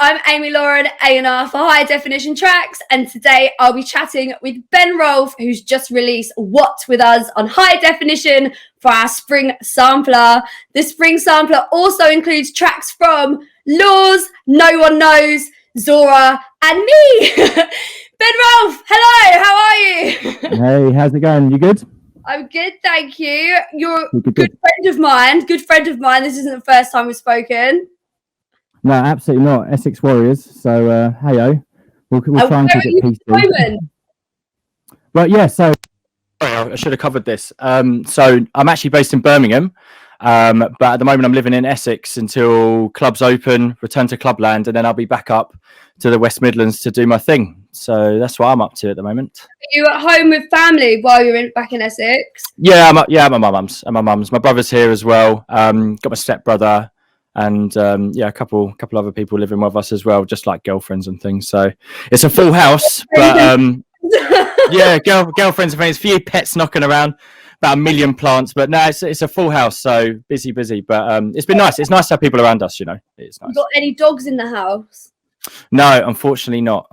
I'm Amy Lauren, A&R for High Definition Tracks, and today I'll be chatting with Ben Rolfe, who's just released What with us on High Definition for our Spring Sampler. The Spring Sampler also includes tracks from Laws, No One Knows, Zora, and me. Ben Rolfe, hello, how are you? Hey, how's it going? You good? I'm good, thank you. You're a good friend of mine. This isn't the first time we've spoken. No, absolutely not. Essex Warriors. So, hey-o. We'll try and keep it peaceful. Right, yeah, so... Sorry, I should have covered this. So, I'm actually based in Birmingham, but at the moment I'm living in Essex until clubs open, return to clubland, and then I'll be back up to the West Midlands to do my thing. So, that's what I'm up to at the moment. Are you at home with family while you're back in Essex? Yeah, I'm at my mum's. My brother's here as well. Got my stepbrother. And a couple other people living with us as well, just like girlfriends and things. So it's a full house, but yeah, girlfriends and things. A few pets knocking around, about 1 million plants, but no, it's a full house. So busy. But it's been nice. It's nice to have people around us. You know, it's nice. You got any dogs in the house? No, unfortunately not.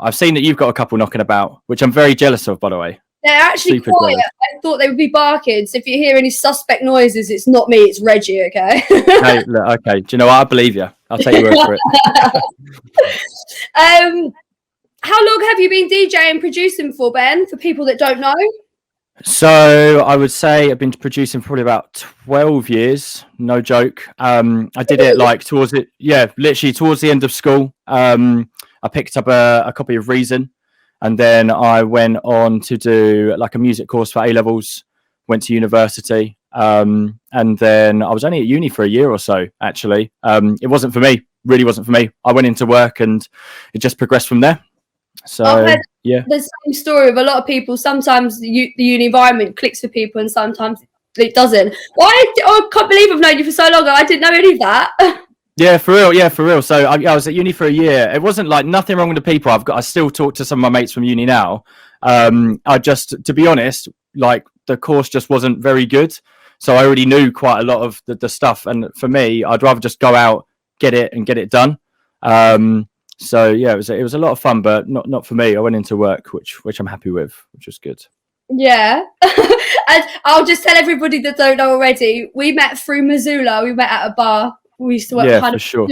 I've seen that you've got a couple knocking about, which I'm very jealous of, by the way. They're actually Super quiet. jealous. I thought they would be barking. So if you hear any suspect noises, it's not me, it's Reggie, okay? Hey, look, okay. Do you know what? I believe you. I'll take your word for it. How long have you been DJing and producing for, Ben, for people that don't know? So I would say I've been producing for probably about 12 years. No joke. I did it literally towards the end of school. I picked up a copy of Reason. And then I went on to do like a music course for A-levels, went to university. And then I was only at uni for a year or so, actually. It wasn't for me, really wasn't for me. I went into work and it just progressed from there. So, yeah. The same story of a lot of people. Sometimes the uni environment clicks for people and sometimes it doesn't. I can't believe I've known you for so long and I didn't know any of that. Yeah, for real. So I was at uni for a year. It wasn't like nothing wrong with the people. I still talk to some of my mates from uni now. To be honest, like the course just wasn't very good. So I already knew quite a lot of the stuff. And for me, I'd rather just go out, get it done. So yeah, it was a lot of fun, but not for me. I went into work, which I'm happy with, which was good. Yeah. And I'll just tell everybody that don't know already. We met through Missoula. We met at a bar. We used to work for sure.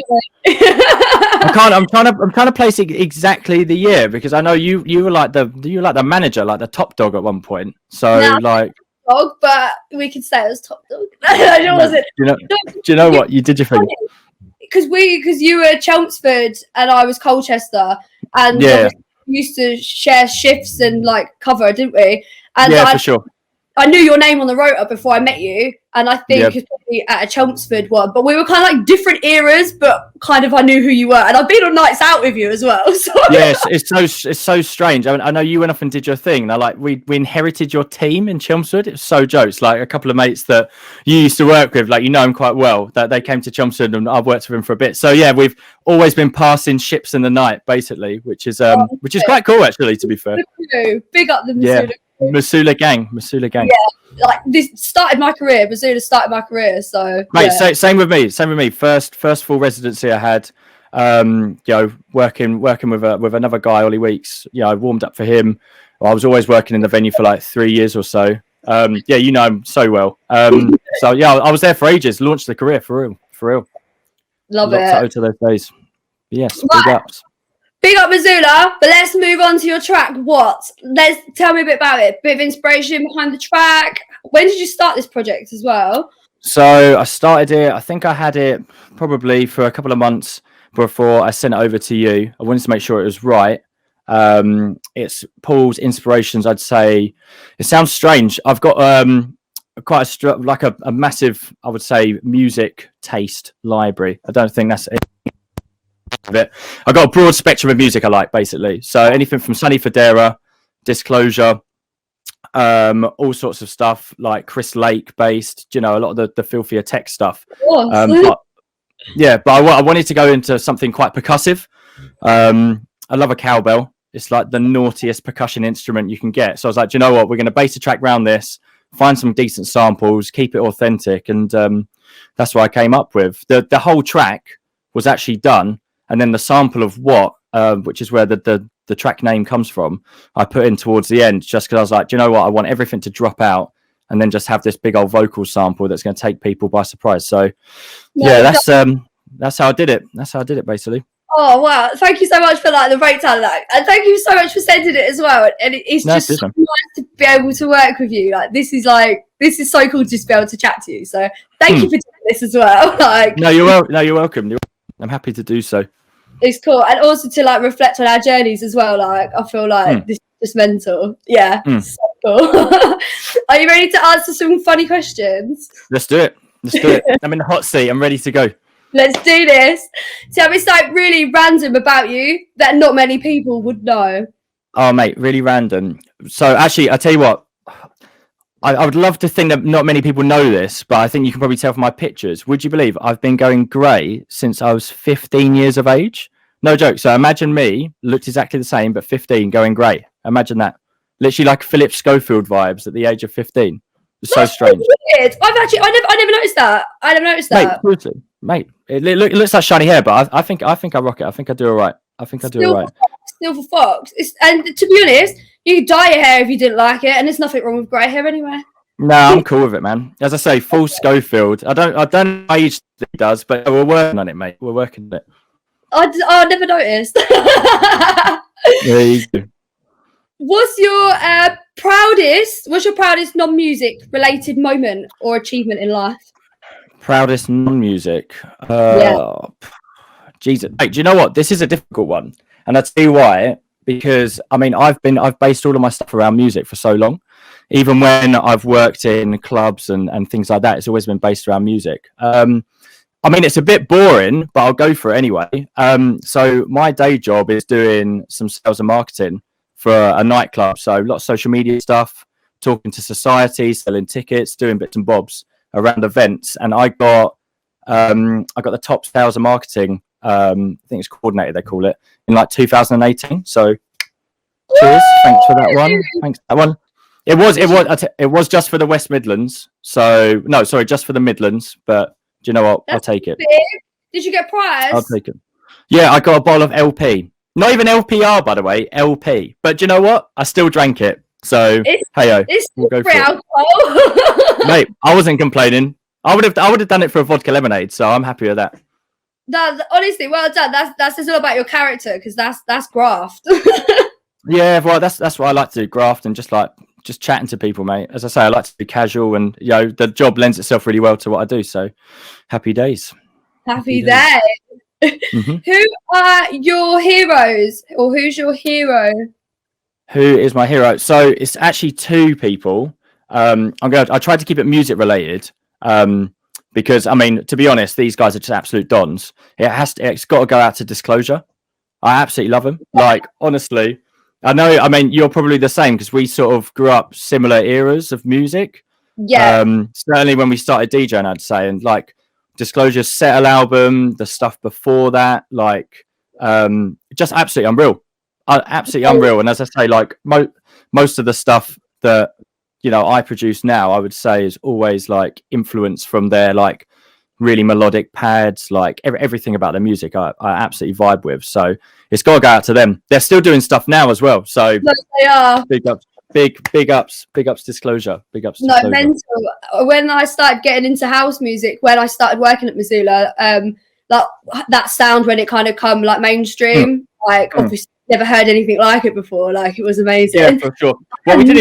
I'm trying to place exactly the year because I know you were like the manager, like the top dog at one point. So like dog, but we could say it was top dog. I wasn't. Do you know what you did your thing? Because you were Chelmsford and I was Colchester, and we used to share shifts and like cover, didn't we? And for sure. I knew your name on the rota before I met you, and I think it's probably at a Chelmsford one. But we were kind of like different eras, but kind of I knew who you were, and I've been on nights out with you as well. So. Yes, it's so strange. I mean, I know you went off and did your thing. Now, like we inherited your team in Chelmsford. It was so jokes. Like a couple of mates that you used to work with, like you know him quite well. That they came to Chelmsford, and I've worked with him for a bit. So yeah, we've always been passing ships in the night, basically, which is quite cool, actually. To be fair, big up the Missoula. Missoula gang. Yeah, like this started my career. Missoula started my career, so mate. Yeah. Same with me. First full residency I had. Working with another guy, Ollie Weeks. I warmed up for him. I was always working in the venue for like 3 years or so. You know him so well. So yeah, I was there for ages. Launched the career for real. Love it. To those days. Yes, right. Big ups. Big up Missoula, but let's move on to your track. Tell me a bit about it. Bit of inspiration behind the track. When did you start this project as well? So I started it. I think I had it probably for a couple of months before I sent it over to you. I wanted to make sure it was right. It's Paul's inspirations. I'd say it sounds strange. I've got quite a massive, I would say, music taste library. I don't think that's it. I've got a broad spectrum of music I like, basically. So anything from Sonny Fodera, Disclosure, all sorts of stuff like Chris Lake based, a lot of the filthier tech stuff. But I wanted to go into something quite percussive. I love a cowbell. It's like the naughtiest percussion instrument you can get. So I was like, do you know what? We're going to base a track around this, find some decent samples, keep it authentic. And that's what I came up with. The whole track was actually done and then the sample of what, which is where the track name comes from, I put in towards the end, just because I was like, do you know what, I want everything to drop out and then just have this big old vocal sample that's going to take people by surprise. So that's how I did it. That's how I did it, basically. Oh wow! Thank you so much for like the breakdown of that, and thank you so much for sending it as well. And it's just so nice to be able to work with you. Like this is so cool to just be able to chat to you. So thank you for doing this as well. Like you're welcome. I'm happy to do so. It's cool, and also to like reflect on our journeys as well. Like I feel like this is just mental. Yeah, so cool. Are you ready to answer some funny questions? Let's do it. I'm in the hot seat. I'm ready to go. Let's do this. Tell me something really random about you that not many people would know. Oh, mate, really random. So actually, I tell you what, I would love to think that not many people know this, but I think you can probably tell from my pictures. Would you believe I've been going grey since I was 15 years of age? No joke. So imagine me, looked exactly the same, but 15, going grey. Imagine that. Literally like Philip Schofield vibes at the age of 15. It's so strange. Weird. I never noticed that. I never noticed that. Mate, it looks like shiny hair, but I think I rock it. I think I do all right. Still for Fox. And to be honest, you could dye your hair if you didn't like it, and there's nothing wrong with grey hair anyway. No, I'm cool with it, man. As I say, full Schofield. I don't know how each does, but we're working on it, mate. We're working on it. I never noticed. There you go. What's your proudest non-music related moment or achievement in life? Proudest non-music. Jesus. Hey, do you know what? This is a difficult one. And I'll tell you why. Because I mean, I've based all of my stuff around music for so long. Even when I've worked in clubs and things like that, it's always been based around music. I mean, it's a bit boring, but I'll go for it anyway. So my day job is doing some sales and marketing for a nightclub. So a lot of social media stuff, talking to society, selling tickets, doing bits and bobs around events. And I got the top sales and marketing, I think it's coordinator, they call it, in like 2018. So cheers. Thanks for that one. Thanks for that one. It was just for the West Midlands. So no, sorry, just for the Midlands. But do you know what? I'll take it. Big. Did you get a prize? I'll take it. Yeah, I got a bottle of LP. Not even LPR, by the way, LP. But do you know what? I still drank it. So hey-o. It's we'll go free for alcohol. Mate, I wasn't complaining. I would have done it for a vodka lemonade, so I'm happy with that. Honestly, well done. That's all about your character, because that's graft. Yeah, well, that's what I like to do, graft, and just chatting to people, mate. As I say, I like to be casual, and the job lends itself really well to what I do. So, happy days. Happy days. Mm-hmm. Who are your heroes, or who's your hero? Who is my hero? So it's actually two people. I tried to keep it music related. Because I mean, to be honest, these guys are just absolute dons. It's got to go out to Disclosure. I absolutely love them. Like, honestly, I know. I mean, you're probably the same because we sort of grew up similar eras of music. Yeah. Certainly when we started DJing, I'd say, and like Disclosure's Settle album, the stuff before that, like, just absolutely unreal. Absolutely unreal. And as I say, like most of the stuff that I produce now, I would say is always like influence from their like really melodic pads, like everything about the music I absolutely vibe with. So it's got to go out to them. They're still doing stuff now as well. So they are. Big ups, Disclosure. Big ups. No, mental. When I started getting into house music, when I started working at Missoula, like that sound when it kind of come like mainstream, obviously never heard anything like it before. Like it was amazing. Yeah, for sure. Well, we didn't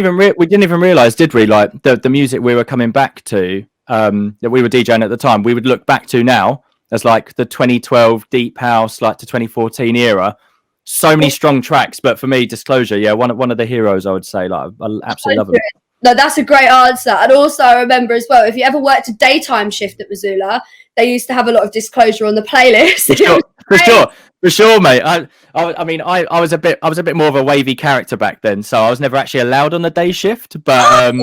even realize, did we? Like the music we were coming back to, that we were DJing at the time, we would look back to now as like the 2012 deep house, like the 2014 era. So many strong tracks, but for me, Disclosure, yeah, one of the heroes, I would say. Like I absolutely love them. No, that's a great answer. And also, I remember as well, if you ever worked a daytime shift at Missoula, they used to have a lot of Disclosure on the playlist. For sure, mate. I mean, I was a bit more of a wavy character back then, so I was never actually allowed on the day shift. But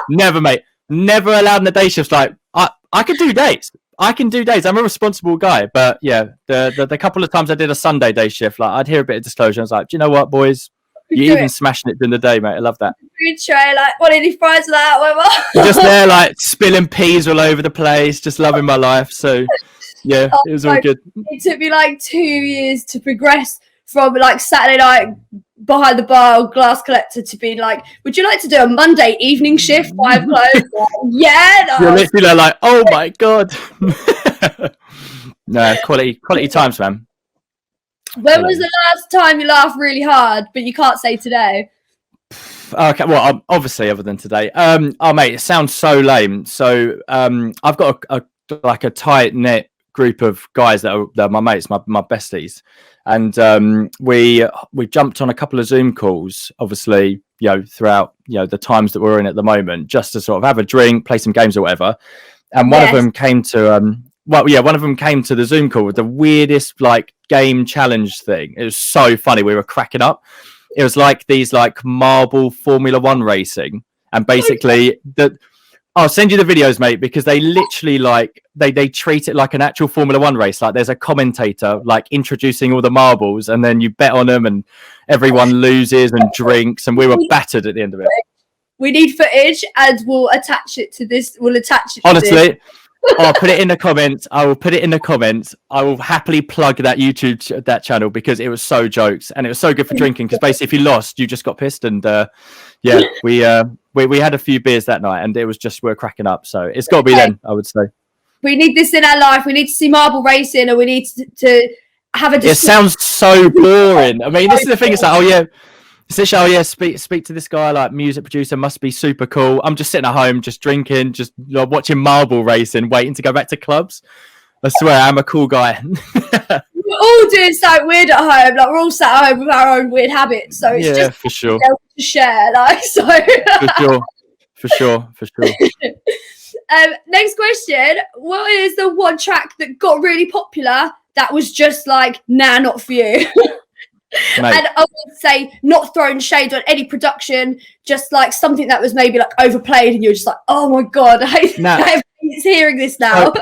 never, mate, never allowed on the day shifts. Like I could do days. I'm a responsible guy. But yeah, the couple of times I did a Sunday day shift, like I'd hear a bit of Disclosure. I was like, do you know what, boys? You're even smashing it during the day, mate. I love that. Food tray, like, what any fries with that, whatever. Just there, like, spilling peas all over the place, just loving my life. So, Yeah, it was all good. It took me like 2 years to progress from like Saturday night behind the bar glass collector to being like, would you like to do a Monday evening shift, 5 clothes? Yeah, no. You're literally like, oh my god. No, quality times, man. When was the last time you laughed really hard, but you can't say today? Okay, well, obviously, other than today. Oh, mate, it sounds so lame. So, I've got a tight knit group of guys that are my mates, my besties, and we jumped on a couple of Zoom calls, obviously, throughout the times that we're in at the moment, just to sort of have a drink, play some games or whatever. And one of them came to one of them came to the Zoom call with the weirdest like game challenge thing. It was so funny. We were cracking up. It was like these like marble Formula One racing, and basically I'll send you the videos, mate, because they literally like they treat it like an actual Formula One race. Like there's a commentator like introducing all the marbles, and then you bet on them, and everyone loses and drinks, and we were battered at the end of it. We need footage, and we'll attach it to this. We'll attach it. Honestly, I'll put it in the comments. I will put it in the comments. I will happily plug that YouTube that channel because it was so jokes and it was so good for drinking. Because basically, if you lost, you just got pissed. And we had a few beers that night, and it was just we're cracking up. So it's got to be then, I would say. We need this in our life. We need to see marble racing, and we need to have a. It sounds so boring. I mean, this is the thing. It's like, speak to this guy, like music producer, must be super cool. I'm just sitting at home, just drinking, just watching marble racing, waiting to go back to clubs. I swear, I'm a cool guy. We're all doing something weird at home. Like we're all sat at home with our own weird habits. So it's just for sure to share. Like so. For sure. Next question: what is the one track that got really popular that was just like, nah, not for you? Mate. And I would say not throwing shade on any production, just like something that was maybe like overplayed and you're just like, oh my god, everybody's hearing this now.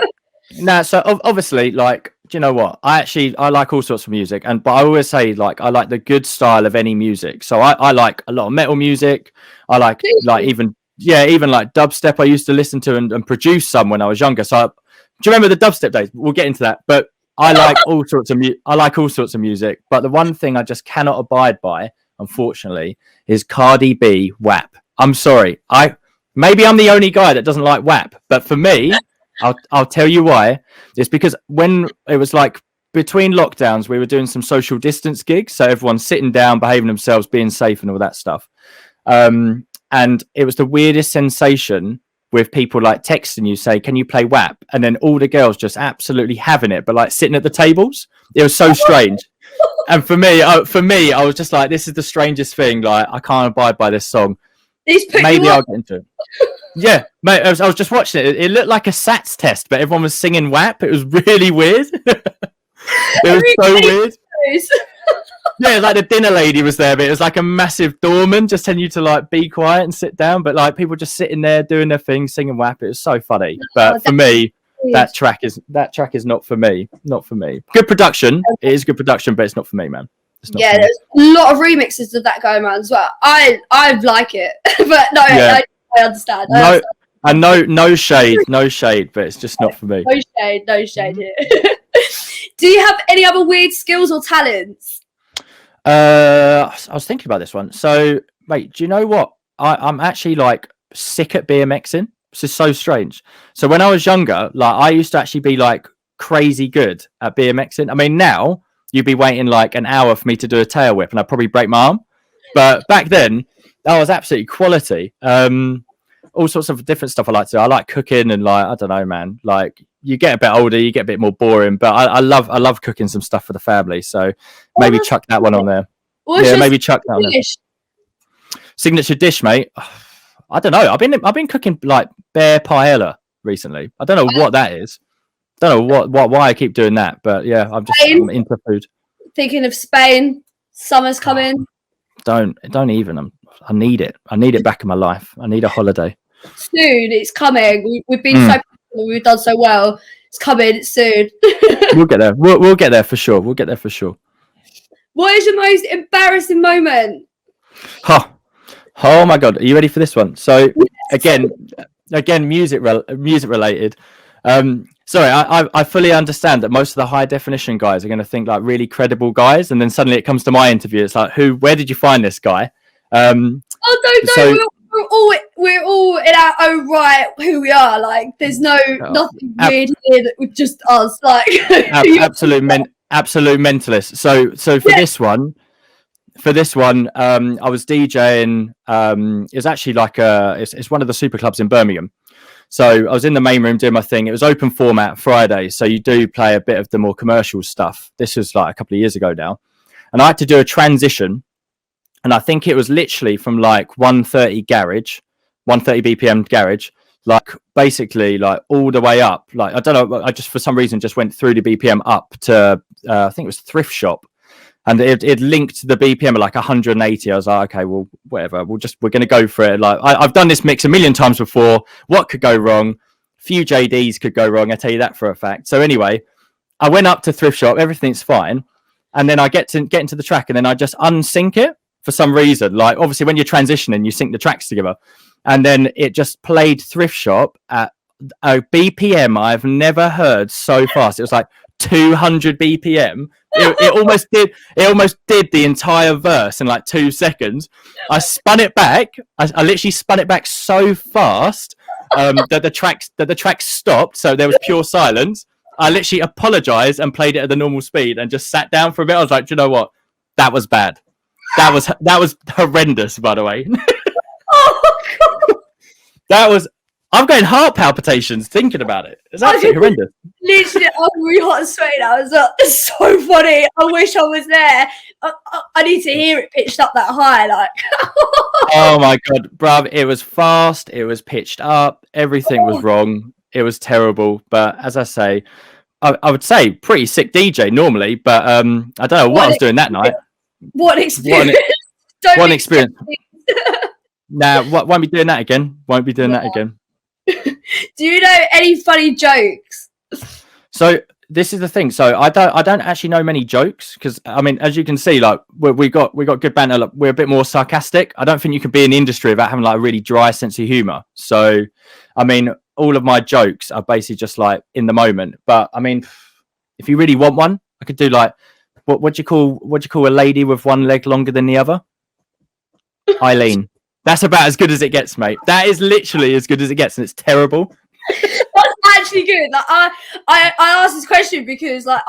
So obviously, like, do you know what? I like all sorts of music, but I always say like I like the good style of any music. So I like a lot of metal music. I like even like dubstep. I used to listen to and produce some when I was younger. So do you remember the dubstep days? We'll get into that, but I like all sorts of music, but the one thing I just cannot abide by, unfortunately, is Cardi B WAP. I'm sorry. Maybe I'm the only guy that doesn't like WAP, but for me, I'll tell you why. It's because when it was like between lockdowns, we were doing some social distance gigs, so everyone's sitting down, behaving themselves, being safe, and all that stuff. And it was the weirdest sensation with people like texting you, say, can you play WAP? And then all the girls just absolutely having it, but like sitting at the tables. It was so strange. And for me, I was just like, this is the strangest thing. Like, I can't abide by this song. Maybe I'll get into it. Yeah, mate, I was just watching it. It looked like a SATs test, but everyone was singing WAP. It was really weird. It was so weird. Yeah, like the dinner lady was there, but it was like a massive doorman just telling you to like be quiet and sit down. But like people just sitting there doing their thing, singing WAP. It was so funny. But for me, that track is not for me. Not for me. Good production. It is good production, but it's not for me, man. Yeah, there's a lot of remixes of that going around as well. I like it, but no, yeah. I understand. No shade, but it's just not for me. No shade here. Do you have any other weird skills or talents? I was thinking about this one. So, mate, do you know what? I'm actually like sick at BMXing. This is so strange. So when I was younger, like I used to actually be like crazy good at BMXing. I mean, now you'd be waiting like an hour for me to do a tail whip and I'd probably break my arm. But back then, that was absolutely quality. All sorts of different stuff I like to do. I like cooking and like, I don't know, man, like you get a bit older, you get a bit more boring, but I love cooking some stuff for the family. So maybe chuck that one on there. Maybe chuck that on there. Signature dish, mate. I don't know. I've been cooking like bear paella recently. I don't know what that is. Don't know why I keep doing that, but yeah, I'm into food. Thinking of Spain. Summer's coming. Don't even. I need it. I need it back in my life. I need a holiday. Soon, it's coming. We've been we've done so well. It's coming. It's soon. We'll get there. We'll get there for sure. We'll get there for sure. What is your most embarrassing moment? Oh my god! Are you ready for this one? So again, music related. So Sorry, I fully understand that most of the high definition guys are going to think like really credible guys, and then suddenly it comes to my interview. It's like, where did you find this guy? Oh no, So we're all in our own right who we are. Like, there's nothing weird here that with just us. Like, absolute mentalist. So for this one, I was DJing. It's actually like it's one of the super clubs in Birmingham. So I was in the main room doing my thing. It was open format Friday, so you do play a bit of the more commercial stuff. This was like a couple of years ago now, and I had to do a transition, and I think it was literally from like 130 BPM garage, like basically like all the way up. Like I don't know, I just for some reason just went through the BPM up to I think it was Thrift Shop. And it linked the BPM at like 180. I was like, okay, well, whatever. We're going to go for it. Like I've done this mix a million times before. What could go wrong? Few JDs could go wrong. I tell you that for a fact. So anyway, I went up to Thrift Shop. Everything's fine. And then I get into the track and then I just unsync it for some reason. Like obviously when you're transitioning, you sync the tracks together. And then it just played Thrift Shop at a BPM I've never heard so fast. It was like 200 BPM. It almost did the entire verse in like 2 seconds. I spun it back. I literally spun it back so fast that the track stopped. So there was pure silence. I literally apologized and played it at the normal speed and just sat down for a bit. I was like, do you know what? That was bad. That was horrendous, by the way. oh god, That was. I'm getting heart palpitations thinking about it. It's absolutely horrendous. Literally, I was really hot and sweaty. I was like, it's so funny. I wish I was there. I need to hear it pitched up that high. Like, oh my god, bruv! It was fast. It was pitched up. Everything was wrong. It was terrible. But as I say, I would say pretty sick DJ normally. But I don't know what I was doing that night. What experience? What experience? Nah, won't be doing that again. Won't be doing that again. Do you know any funny jokes? So this is the thing. So I don't actually know many jokes because I mean, as you can see, like we got good banter. Like, we're a bit more sarcastic. I don't think you can be in the industry without having like a really dry sense of humor. So I mean, all of my jokes are basically just like in the moment. But I mean, if you really want one, I could do like what do you call a lady with one leg longer than the other? Eileen. That's about as good as it gets, mate. That is literally as good as it gets, and it's terrible. That's actually good. Like I asked this question because I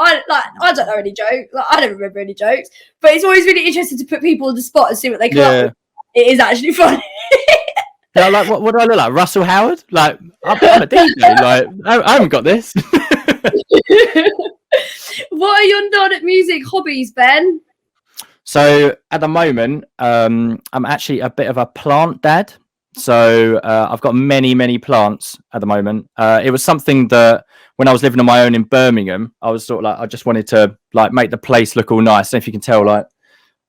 don't know any jokes. Like, I don't remember any jokes, but it's always really interesting to put people on the spot and see what they come up with. It is actually funny. Yeah, like what do I look like? Russell Howard? Like I'm a DJ. Like I haven't got this. What are your non-music hobbies, Ben? So at the moment, I'm actually a bit of a plant dad. So I've got many plants at the moment. It was something that when I was living on my own in Birmingham, I was sort of like, I just wanted to like make the place look all nice. And if you can tell, like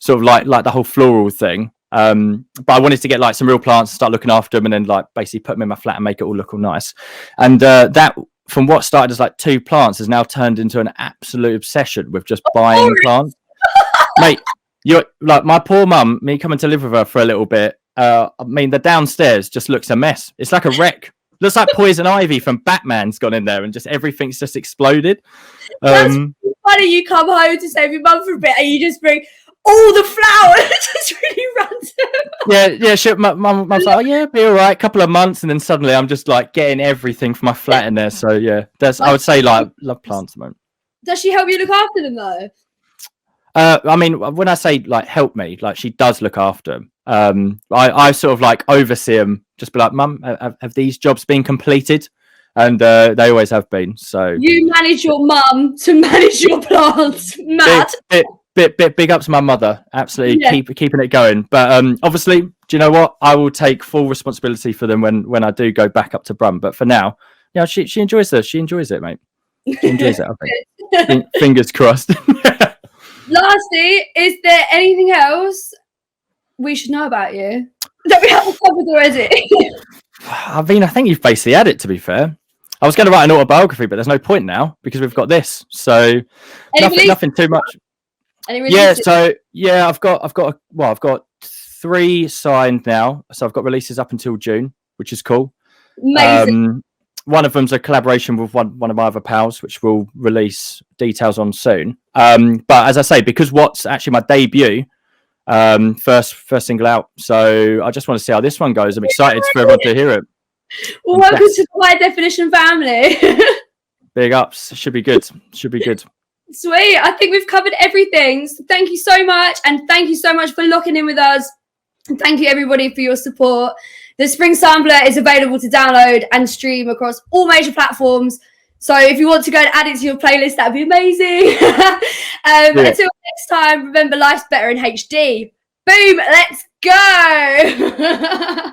sort of like the whole floral thing. But I wanted to get like some real plants and start looking after them and then like basically put them in my flat and make it all look all nice. And that from what started as like 2 plants has now turned into an absolute obsession with just buying plants. Mate, you're like my poor mum, me coming to live with her for a little bit. I mean, the downstairs just looks a mess. It's like a wreck. Looks like poison ivy from Batman's gone in there and just everything's just exploded. That's funny. You come home to save your mum for a bit and you just bring all the flowers. It's really random. Yeah. Mum's like, oh yeah, be all right. Couple of months, and then suddenly I'm just like getting everything for my flat in there. So yeah, I would say like love plants at the moment. Does she help you look after them though? I mean, when I say like help me, like she does look after them. I sort of like oversee them. Just be like, Mum, have these jobs been completed? And they always have been. So you manage your mum to manage your plants, Matt. Big up to my mother. Absolutely keeping it going. But obviously, do you know what? I will take full responsibility for them when I do go back up to Brum. But for now, yeah, she enjoys this. She enjoys it, mate. She enjoys it. I think. Fingers crossed. Lastly, is there anything else we should know about you that we haven't covered already? I mean, I think you've basically had it, to be fair. I was going to write an autobiography, but there's no point now because we've got this. So nothing too much. I've got 3 signed now. So I've got releases up until June, which is cool. Amazing. one of them's a collaboration with one of my other pals, which we'll release details on soon. But as I say, because what's actually my debut, first single out, so I just want to see how this one goes. I'm excited for everyone to hear it. Well, welcome to the High Definition family. Big ups. Should be good. Sweet. I think we've covered everything. So thank you so much. And thank you so much for locking in with us. And thank you, everybody, for your support. The Spring Sampler is available to download and stream across all major platforms. So if you want to go and add it to your playlist, that'd be amazing. Until next time, remember, life's better in HD. Boom. Let's go.